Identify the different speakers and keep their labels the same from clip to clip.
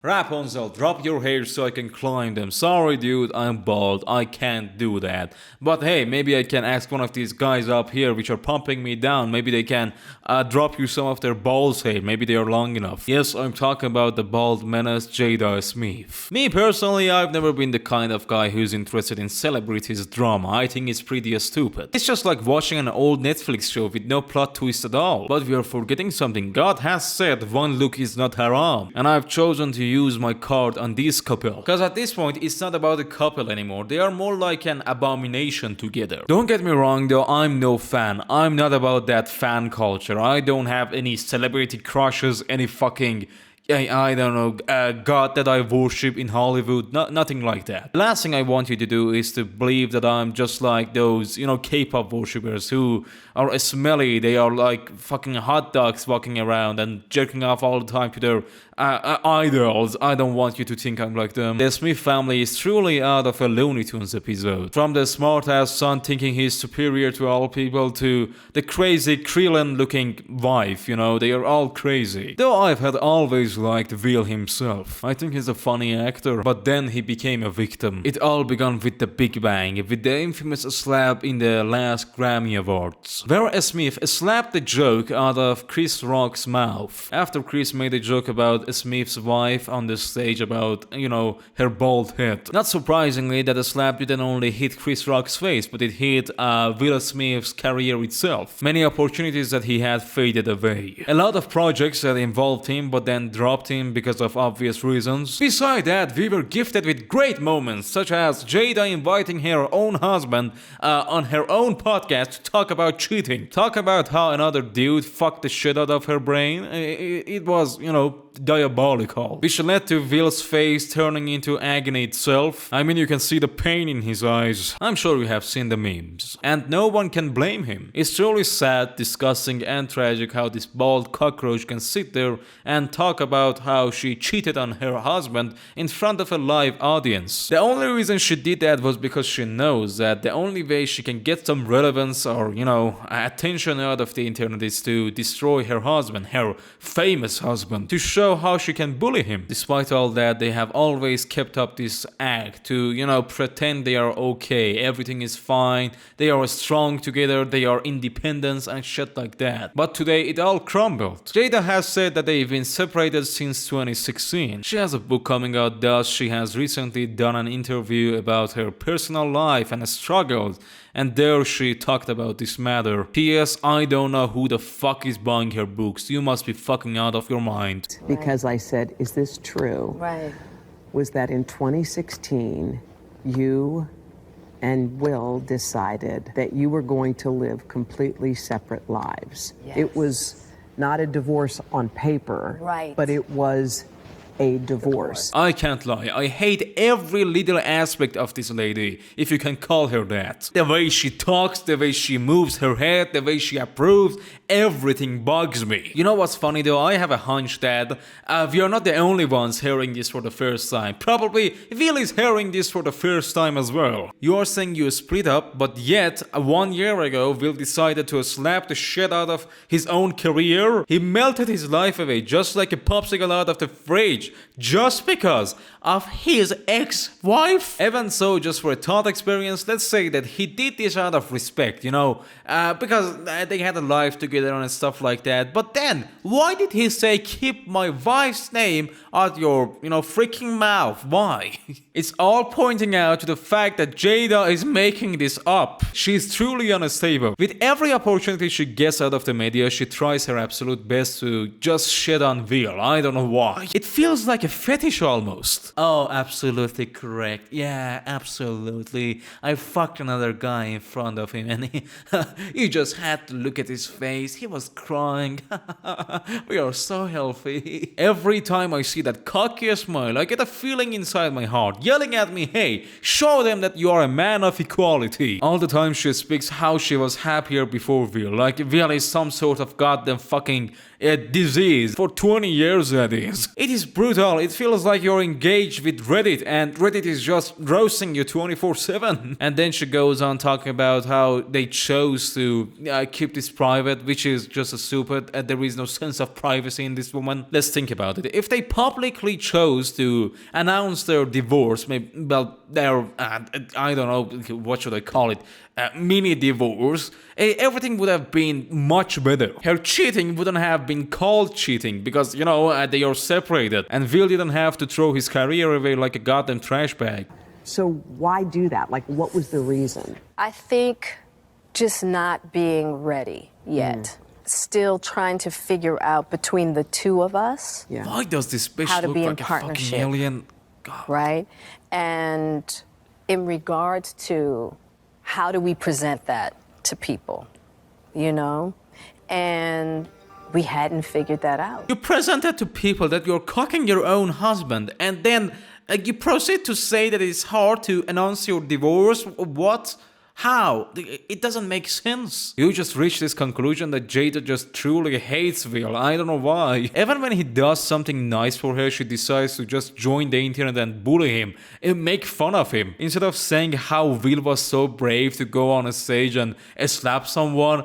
Speaker 1: Rapunzel, drop your hair so I can climb them. Sorry dude, I'm bald, I can't do that. But hey, maybe I can ask one of these guys up here which are pumping me down. Maybe they can drop you some of their balls hair. Maybe they are long enough. Yes, I'm talking about the bald menace Jada Smith. Me personally, I've never been the kind of guy who's interested in celebrities drama. I think it's pretty stupid. It's just like watching an old Netflix show with no plot twist at all. But we are forgetting something. God has said one look is not haram. And I've chosen to use my card on this couple. Because at this point, it's not about a couple anymore. They are more like an abomination together. Don't get me wrong though, I'm no fan. I'm not about that fan culture. I don't have any celebrity crushes, any fucking I don't know, God that I worship in Hollywood, nothing like that. The last thing I want you to do is to believe that I'm just like those, K-pop worshippers who are smelly, they are like fucking hot dogs walking around and jerking off all the time to their idols. I don't want you to think I'm like them. The Smith family is truly out of a Looney Tunes episode. From the smart-ass son thinking he's superior to all people to the crazy Krillin-looking wife, they are all crazy. Though I've had always liked Will himself. I think he's a funny actor, but then he became a victim. It all began with the Big Bang, with the infamous slap in the last Grammy Awards, where Smith slapped the joke out of Chris Rock's mouth. After Chris made a joke about Smith's wife on the stage about, her bald head. Not surprisingly, that the slap didn't only hit Chris Rock's face, but it hit Will Smith's career itself. Many opportunities that he had faded away. A lot of projects that involved him, but then dropped him because of obvious reasons. Besides that, we were gifted with great moments, such as Jada inviting her own husband on her own podcast to talk about cheating. Talk about how another dude fucked the shit out of her brain. It was, diabolical. Which led to Will's face turning into agony itself. I mean, you can see the pain in his eyes. I'm sure you have seen the memes. And no one can blame him. It's truly sad, disgusting, and tragic how this bald cockroach can sit there and talk about how she cheated on her husband in front of a live audience. The only reason she did that was because she knows that the only way she can get some relevance or, attention out of the internet is to destroy her husband, her famous husband, to show how she can bully him. Despite all that, they have always kept up this act to, pretend they are okay, everything is fine, they are strong together, they are independent and shit like that. But today it all crumbled. Jada has said that they've been separated since 2016. She has a book coming out, thus she has recently done an interview about her personal life and struggles, and there she talked about this matter. P.S. I don't know who the fuck is buying her books. You must be fucking out of your mind.
Speaker 2: Because I said, is this true?
Speaker 3: Right.
Speaker 2: Was that in 2016, you and Will decided that you were going to live completely separate lives.
Speaker 3: Yes.
Speaker 2: It was not a divorce on paper,
Speaker 3: right,
Speaker 2: but it was a divorce.
Speaker 1: I can't lie, I hate every little aspect of this lady, if you can call her that. The way she talks, the way she moves her head, the way she approves, everything bugs me. You know what's funny though? I have a hunch that we are not the only ones hearing this for the first time. Probably Will is hearing this for the first time as well. You are saying you split up, but yet 1 year ago Will decided to slap the shit out of his own career. He melted his life away just like a popsicle out of the fridge, just because of his ex-wife. Even so, just for a thought experience, let's say that he did this out of respect, because they had a life together and stuff like that. But then, why did he say keep my wife's name out your, freaking mouth? Why? It's all pointing out to the fact that Jada is making this up. She's truly unstable. With every opportunity she gets out of the media, she tries her absolute best to just shit on Will. I don't know why. It feels like a fetish almost. Oh, absolutely correct. Yeah, absolutely. I fucked another guy in front of him and you just had to look at his face. He was crying. We are so healthy. Every time I see that cocky smile, I get a feeling inside my heart yelling at me, hey, show them that you are a man of equality. All the time she speaks how she was happier before Will, like Will is some sort of goddamn fucking disease for 20 years, that is. It is brutal. It feels like you're engaged with Reddit and Reddit is just roasting you 24/7. And then she goes on talking about how they chose to keep this private, which is just a stupid. There is no sense of privacy in this woman. Let's think about it. If they publicly chose to announce their divorce, maybe, well, their, I don't know, what should I call it? Mini divorce, everything would have been much better. Her cheating wouldn't have been called cheating because, you know, they are separated. And Will didn't have to throw his career away like a goddamn trash bag.
Speaker 2: So why do that? Like, what was the reason?
Speaker 3: I think just not being ready yet. Still trying to figure out between the two of us.
Speaker 2: Yeah.
Speaker 1: Why does this bitch
Speaker 3: How to
Speaker 1: look
Speaker 3: be in
Speaker 1: like a fucking
Speaker 3: partnership.
Speaker 1: alien? God.
Speaker 3: Right? And in regards to how do we present that to people, you know? And we hadn't figured that out.
Speaker 1: You presented to people that you're cocking your own husband and then you proceed to say that it's hard to announce your divorce. What? How? It doesn't make sense. You just reach this conclusion that Jada just truly hates Will. I don't know why. Even when he does something nice for her, she decides to just join the internet and bully him and make fun of him. Instead of saying how Will was so brave to go on a stage and slap someone,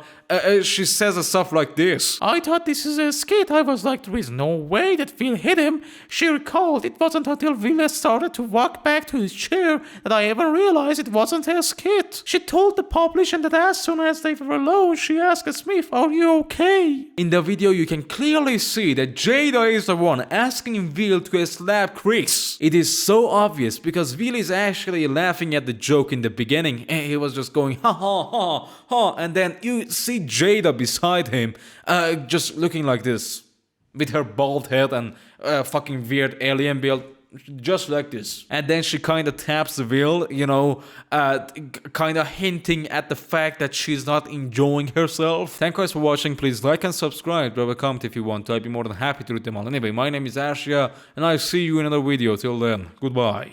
Speaker 1: she says stuff like this. I thought this is a skit. I was like, there is no way that Will hit him. She recalled it wasn't until Will started to walk back to his chair that I even realized it wasn't a skit. She told the publisher that as soon as they were alone, she asked Smith, are you okay? In the video, you can clearly see that Jada is the one asking Will to slap Chris. It is so obvious because Will is actually laughing at the joke in the beginning and he was just going ha ha ha ha, and then you see Jada beside him just looking like this with her bald head and fucking weird alien build, just like this. And then she kind of taps Will, you know, kind of hinting at the fact that she's not enjoying herself. Thank you guys for watching. Please like and subscribe. Drop a comment if you want to. I'd be more than happy to read them all. Anyway, my name is Arsh, and I'll see you in another video. Till then, goodbye.